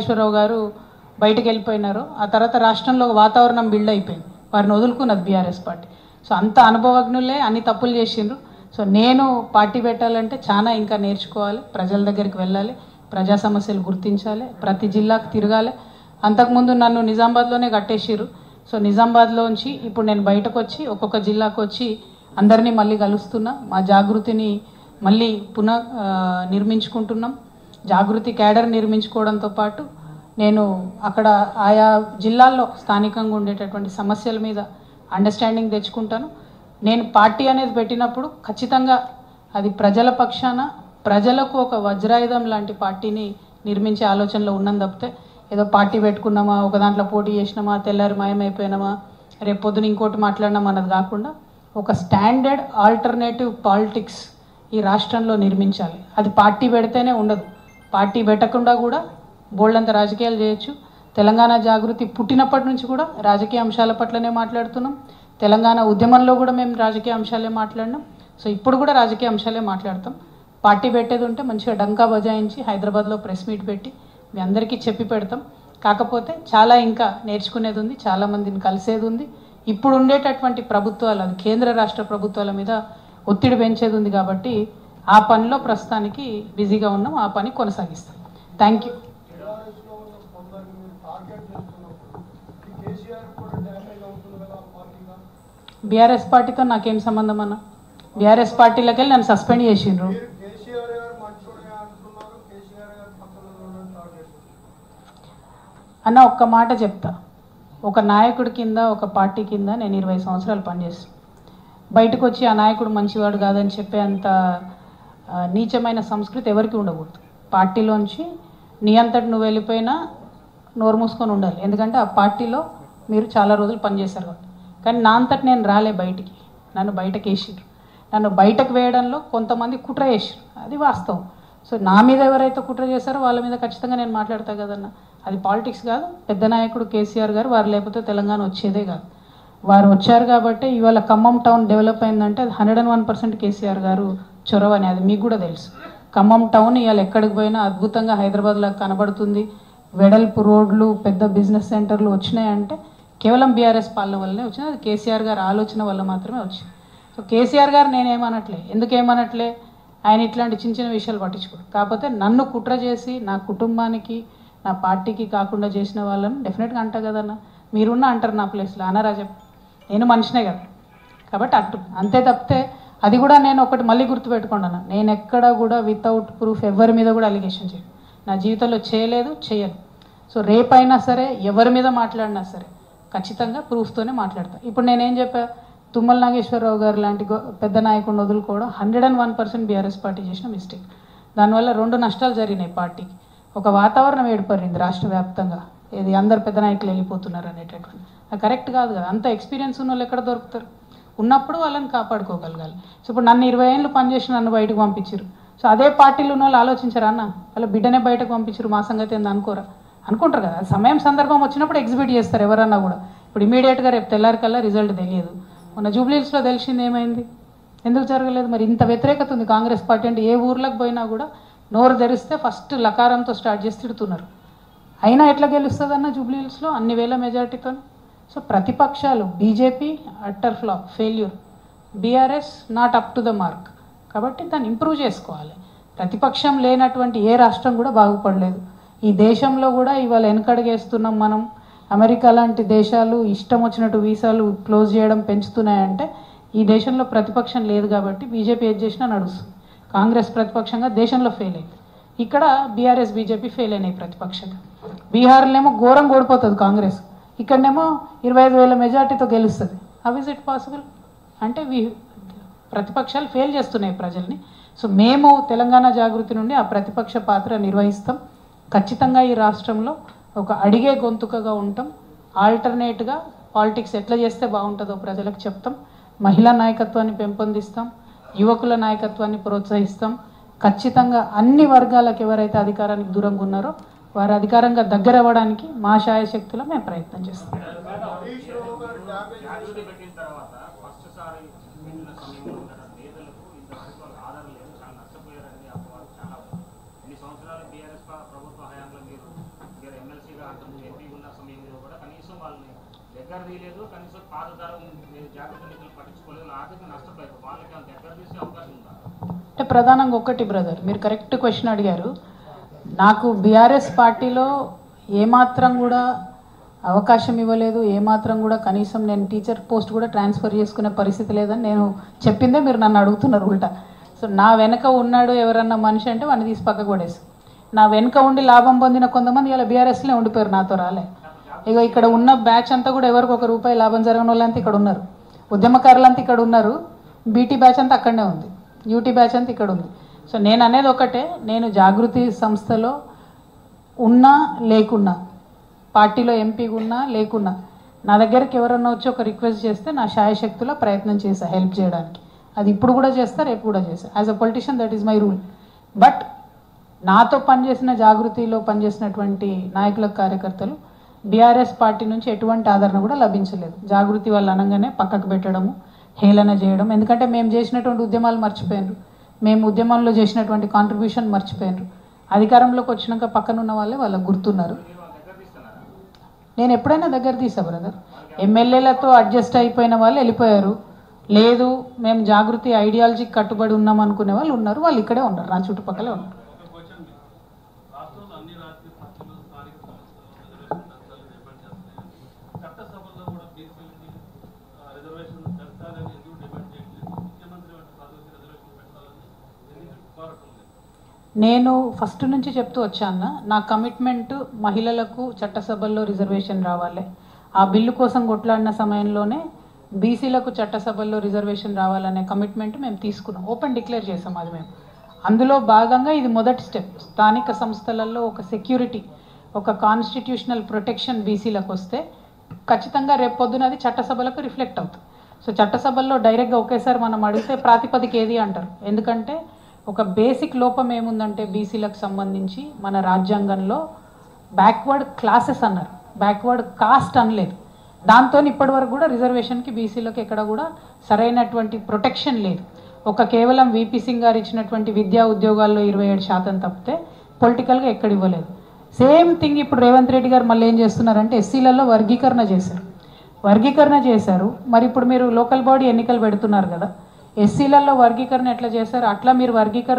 ఈశ్వరరావు గారు బయటకు వెళ్ళిపోయినారు. ఆ తర్వాత రాష్ట్రంలో వాతావరణం బిల్డ్ అయిపోయింది. వారిని వదులుకున్నది బీఆర్ఎస్ పార్టీ. సో అంత అనుభవజ్ఞులే అన్ని తప్పులు చేసిండ్రు. సో నేను పార్టీ పెట్టాలంటే చాలా ఇంకా నేర్చుకోవాలి, ప్రజల దగ్గరికి వెళ్ళాలి, ప్రజా సమస్యలు గుర్తించాలి, ప్రతి జిల్లాకు తిరగాలి. అంతకుముందు నన్ను నిజామాబాద్లోనే కట్టేసిర్రు. సో నిజామాబాద్లోంచి ఇప్పుడు నేను బయటకు వచ్చి ఒక్కొక్క జిల్లాకు వచ్చి అందరినీ మళ్ళీ కలుస్తున్నా. మా జాగృతిని మళ్ళీ నిర్మించుకుంటున్నాం. జాగృతి క్యాడర్ నిర్మించుకోవడంతో పాటు నేను అక్కడ ఆయా జిల్లాల్లో స్థానికంగా ఉండేటటువంటి సమస్యల మీద అండర్స్టాండింగ్ తెచ్చుకుంటాను. నేను పార్టీ అనేది పెట్టినప్పుడు ఖచ్చితంగా అది ప్రజల పక్షాన, ప్రజలకు ఒక వజ్రాయుధం లాంటి పార్టీని నిర్మించే ఆలోచనలో ఉన్నాను తప్పితే ఏదో పార్టీ పెట్టుకున్నామా, ఒక దాంట్లో పోటీ చేసినామా, తెల్లారి మాయమైపోయినామా, రేపు పొద్దున ఇంకోటి మాట్లాడినామా అన్నది కాకుండా ఒక స్టాండర్డ్ ఆల్టర్నేటివ్ పాలిటిక్స్ ఈ రాష్ట్రంలో నిర్మించాలి. అది పార్టీ పెడితేనే ఉండదు, పార్టీ పెట్టకుండా కూడా బోల్డంత రాజకీయాలు చేయొచ్చు. తెలంగాణ జాగృతి పుట్టినప్పటి నుంచి కూడా రాజకీయ అంశాల పట్లనే మాట్లాడుతున్నాం. తెలంగాణ ఉద్యమంలో కూడా మేము రాజకీయ అంశాలే మాట్లాడినాం. సో ఇప్పుడు కూడా రాజకీయ అంశాలే మాట్లాడతాం. పార్టీ పెట్టేది ఉంటే మంచిగా డంకా బజాయించి హైదరాబాద్లో ప్రెస్ మీట్ పెట్టి మీ అందరికీ చెప్పి పెడతాం. కాకపోతే చాలా ఇంకా నేర్చుకునేది ఉంది, చాలామందిని కలిసేది ఉంది. ఇప్పుడు ఉండేటటువంటి ప్రభుత్వాలు, అది కేంద్ర రాష్ట్ర ప్రభుత్వాల మీద ఒత్తిడి పెంచేది ఉంది కాబట్టి ఆ పనిలో ప్రస్తుతానికి బిజీగా ఉన్నాం. ఆ పని కొనసాగిస్తాం. Thank you. బీఆర్ఎస్ పార్టీతో నాకేం సంబంధం అన్న? బీఆర్ఎస్ పార్టీలోకి వెళ్ళి నన్ను సస్పెండ్ చేసిండ్రు. అన్న ఒక్క మాట చెప్తా, ఒక నాయకుడి కింద, ఒక పార్టీ కింద నేను 20 సంవత్సరాలు పనిచేస్తాను. బయటకు వచ్చి ఆ నాయకుడు మంచివాడు కాదని చెప్పే అంత నీచమైన సంస్కృతి ఎవరికి ఉండకూడదు. పార్టీలోంచి నీ అంతటి నువ్వు వెళ్ళిపోయినా నోరు మూసుకొని ఉండాలి. ఎందుకంటే ఆ పార్టీలో మీరు చాలా రోజులు పనిచేశారు కాబట్టి. కానీ నా అంతటి నేను రాలే బయటికి, నన్ను బయటకు వేసిర్రు. నన్ను బయటకు వేయడంలో కొంతమంది కుట్ర చేసిర్రు, అది వాస్తవం. సో నా మీద ఎవరైతే కుట్ర చేశారో వాళ్ళ మీద ఖచ్చితంగా నేను మాట్లాడతా కదన్న. అది పాలిటిక్స్ కాదు. పెద్ద నాయకుడు కేసీఆర్ గారు, వారు లేకపోతే తెలంగాణ వచ్చేదే కాదు. వారు వచ్చారు కాబట్టి ఇవాళ ఖమ్మం టౌన్ డెవలప్ అయిందంటే అది 101% కేసీఆర్ గారు చొరవని, అది మీకు కూడా తెలుసు. ఖమ్మం టౌన్ ఇవాళ ఎక్కడికి పోయినా అద్భుతంగా హైదరాబాద్లో కనబడుతుంది. వెడల్పు రోడ్లు, పెద్ద బిజినెస్ సెంటర్లు వచ్చినాయంటే కేవలం బీఆర్ఎస్ పాలన వల్లనే వచ్చింది. అది కేసీఆర్ గారి ఆలోచన వల్ల మాత్రమే వచ్చింది. సో కేసీఆర్ గారు నేనేమనట్లే, ఎందుకేమనట్లే, ఆయన ఇట్లాంటి చిన్న చిన్న విషయాలు పట్టించుకోడు. కాకపోతే నన్ను కుట్ర చేసి నా కుటుంబానికి, నా పార్టీకి కాకుండా చేసిన వాళ్ళని డెఫినెట్గా అంటా కదన్న. మీరున్న అంటారు నా ప్లేస్లో, అనరా చెప్పు, నేను మనిషినే కదా. కాబట్టి అంతే తప్పితే అది కూడా నేను ఒకటి మళ్ళీ గుర్తుపెట్టుకున్నాను, నేను ఎక్కడ కూడా వితౌట్ ప్రూఫ్ ఎవరి మీద కూడా అలిగేషన్ చేయను. నా జీవితంలో చేయలేదు, చేయను. సో రేపైనా సరే ఎవరి మీద మాట్లాడినా సరే ఖచ్చితంగా ప్రూఫ్తోనే మాట్లాడతాను. ఇప్పుడు నేనేం చెప్పా, తుమ్మల నాగేశ్వరరావు గారు లాంటి పెద్ద నాయకుడిని వదులుకోవడం 101% బీఆర్ఎస్ పార్టీ చేసిన మిస్టేక్. దానివల్ల 2 నష్టాలు జరిగినాయి పార్టీకి. ఒక వాతావరణం ఏర్పడింది రాష్ట్ర వ్యాప్తంగా, ఇది అందరు పెద్ద నాయకులు వెళ్ళిపోతున్నారు అనేటటువంటి, అది కరెక్ట్ కాదు కదా. అంత ఎక్స్పీరియన్స్ ఉన్న వాళ్ళు ఎక్కడ దొరుకుతారు? ఉన్నప్పుడు వాళ్ళని కాపాడుకోగలగాలి. సో ఇప్పుడు నన్ను 20 ఏళ్ళు పనిచేసి నన్ను బయటకు పంపించారు. సో అదే పార్టీలో ఉన్న వాళ్ళు ఆలోచించారా అన్న, వాళ్ళ బిడ్డనే బయటకు పంపించారు, మా సంగతి ఏంది అనుకోరా? అనుకుంటారు కదా. సమయం సందర్భం వచ్చినప్పుడు ఎగ్జిబిట్ చేస్తారు ఎవరన్నా కూడా. ఇప్పుడు ఇమీడియట్గా రేపు తెల్లారికల్లా రిజల్ట్ తెలియదు. మొన్న జూబ్లీహిల్స్లో తెలిసింది ఏమైంది, ఎందుకు జరగలేదు? మరి ఇంత వ్యతిరేకత ఉంది కాంగ్రెస్ పార్టీ అంటే. ఏ ఊర్లకు పోయినా కూడా నోరు తెరిస్తే ఫస్ట్ లకారంతో స్టార్ట్ చేసి తిడుతున్నారు. అయినా ఎట్లా గెలుస్తుందన్న జూబ్లీహిల్స్లో అన్ని వేల మెజార్టీతో? సో ప్రతిపక్షాలు, BJP utter flop, failure, BRS not up to the mark. కాబట్టి దాన్ని ఇంప్రూవ్ చేసుకోవాలి. ప్రతిపక్షం లేనటువంటి ఏ రాష్ట్రం కూడా బాగుపడలేదు. ఈ దేశంలో కూడా ఇవాళ వెనకడుగేస్తున్నాం మనం. అమెరికా లాంటి దేశాలు ఇష్టం వచ్చినట్టు వీసాలు క్లోజ్ చేయడం పెంచుతున్నాయంటే ఈ దేశంలో ప్రతిపక్షం లేదు కాబట్టి బీజేపీ ఏది చేసినా నడుస్తుంది. కాంగ్రెస్ ప్రతిపక్షంగా దేశంలో ఫెయిల్ అయింది. ఇక్కడ బీఆర్ఎస్, బీజేపీ ఫెయిల్ అయినాయి ప్రతిపక్షంగా. బీహార్లోనేమో ఘోరంగా ఓడిపోతుంది కాంగ్రెస్, ఇక్కడనేమో 25,000 మెజార్టీతో గెలుస్తుంది. How is it possible? అంటే ప్రతిపక్షాలు ఫెయిల్ చేస్తున్నాయి ప్రజల్ని. సో మేము తెలంగాణ జాగృతి నుండి ఆ ప్రతిపక్ష పాత్ర నిర్వహిస్తాం. ఖచ్చితంగా ఈ రాష్ట్రంలో ఒక అడిగే గొంతుకగా ఉంటాం. ఆల్టర్నేట్గా పాలిటిక్స్ ఎట్లా చేస్తే బాగుంటుందో ప్రజలకు చెప్తాం. మహిళా నాయకత్వాన్ని పెంపొందిస్తాం, యువకుల నాయకత్వాన్ని ప్రోత్సహిస్తాం. ఖచ్చితంగా అన్ని వర్గాలకు ఎవరైతే అధికారానికి దూరంగా ఉన్నారో వారు అధికారంగా దగ్గర అవ్వడానికి మా శాయశక్తిలో మేము ప్రయత్నం చేస్తాం. ఎన్ని సంవత్సరాలు బీఆర్ఎస్ ప్రభుత్వ హయాంలో మీరు ఎంపీ ఉన్న సమయంలో కూడా కనీసం వాళ్ళని దగ్గర తీయలేదు, కనీసం పాత తరం జాగ్రత్త నిధులు పట్టించుకోలేదు, ఆర్థిక నష్టపోయారు. వాళ్ళకి దగ్గర తీసే అవకాశం ఉందా? అంటే ప్రధానంగా ఒకటి బ్రదర్, మీరు కరెక్ట్ క్వశ్చన్ అడిగారు. నాకు బీఆర్ఎస్ పార్టీలో ఏమాత్రం కూడా అవకాశం ఇవ్వలేదు, ఏమాత్రం కూడా కనీసం నేను టీచర్ పోస్ట్ కూడా ట్రాన్స్ఫర్ చేసుకునే పరిస్థితి లేదని నేను చెప్పిందే మీరు నన్ను అడుగుతున్నారు ఉల్టా. సో నా వెనక ఉన్నాడు ఎవరన్నా మనిషి అంటే వాడిని తీసి పక్కకు పడేసి, నా వెనక ఉండి లాభం పొందిన కొంతమంది ఇలా బీఆర్ఎస్లో ఉండిపోయారు, నాతో రాలే. ఇక ఇక్కడ ఉన్న బ్యాచ్ అంతా కూడా ఎవరికి ₹1 లాభం జరగని వాళ్ళంతా ఇక్కడ ఉన్నారు, ఉద్యమకారులంతా ఇక్కడ ఉన్నారు, బీటీ బ్యాచ్ అంతా అక్కడనే ఉంది, యూటీ బ్యాచ్ అంతా ఇక్కడ ఉంది. సో నేను అనేది ఒకటే, నేను జాగృతి సంస్థలో ఉన్నా లేకున్నా, పార్టీలో ఎంపీగా ఉన్నా లేకున్నా, నా దగ్గరికి ఎవరన్నా వచ్చి ఒక రిక్వెస్ట్ చేస్తే నా శాయశక్తుల ప్రయత్నం చేశా హెల్ప్ చేయడానికి. అది ఇప్పుడు కూడా చేస్తా, రేపు కూడా చేస్తా. As a politician that is my rule. But నాతో పనిచేసిన జాగృతిలో పనిచేసినటువంటి నాయకులకు, కార్యకర్తలు బీఆర్ఎస్ పార్టీ నుంచి ఎటువంటి ఆదరణ కూడా లభించలేదు. జాగృతి వాళ్ళు అనగానే పక్కకు పెట్టడము, హేళన చేయడం. ఎందుకంటే మేము చేసినటువంటి ఉద్యమాలు మర్చిపోయినారు, మేము ఉద్యమంలో చేసినటువంటి కాంట్రిబ్యూషన్ మర్చిపోయినారు. అధికారంలోకి వచ్చినాక పక్కనున్న వాళ్ళే వాళ్ళకు గుర్తున్నారు. నేను ఎప్పుడైనా దగ్గర తీసా బ్రదర్. ఎమ్మెల్యేలతో అడ్జస్ట్ అయిపోయిన వాళ్ళు వెళ్ళిపోయారు. లేదు మేము జాగృతి ఐడియాలజీకి కట్టుబడి ఉన్నాం అనుకునే వాళ్ళు ఉన్నారు, వాళ్ళు ఇక్కడే ఉన్నారు, నా చుట్టుపక్కలే ఉన్నారు. నేను ఫస్ట్ నుంచి చెప్తూ వచ్చాను, నా కమిట్మెంట్ మహిళలకు చట్టసభల్లో రిజర్వేషన్ రావాలి. ఆ బిల్లు కోసం కొట్లాడిన సమయంలోనే బీసీలకు చట్టసభల్లో రిజర్వేషన్ రావాలనే కమిట్మెంట్ మేము తీసుకున్నాం, ఓపెన్ డిక్లేర్ చేసాం అది మేము. అందులో భాగంగా ఇది మొదటి స్టెప్. స్థానిక సంస్థలలో ఒక సెక్యూరిటీ, ఒక కాన్స్టిట్యూషనల్ ప్రొటెక్షన్ బీసీలకు వస్తే ఖచ్చితంగా రేపు పొద్దున అది చట్టసభలకు రిఫ్లెక్ట్ అవుతుంది. సో చట్టసభల్లో డైరెక్ట్గా ఒకేసారి మనం అడిగితే ప్రాతిపదిక ఏది అంటారు. ఎందుకంటే ఒక బేసిక్ లోపం ఏముందంటే బీసీలకు సంబంధించి మన రాజ్యాంగంలో బ్యాక్వర్డ్ క్లాసెస్ అన్నారు, బ్యాక్వర్డ్ కాస్ట్ అనలేదు. దాంతో ఇప్పటి వరకు కూడా రిజర్వేషన్కి బీసీలకు ఎక్కడ కూడా సరైనటువంటి ప్రొటెక్షన్ లేదు. ఒక కేవలం వీపీ సింగ్ గారు ఇచ్చినటువంటి విద్యా ఉద్యోగాల్లో 27% తప్పితే పొలిటికల్గా ఎక్కడ ఇవ్వలేదు. సేమ్ థింగ్ ఇప్పుడు రేవంత్ రెడ్డి గారు మళ్ళీ ఏం చేస్తున్నారంటే ఎస్సీలలో వర్గీకరణ చేశారు. మరి ఇప్పుడు మీరు లోకల్ బాడీ ఎన్నికలు పెడుతున్నారు కదా, ఎస్సీలలో వర్గీకరణ ఎట్లా చేశారు, అట్లా మీరు వర్గీకరణ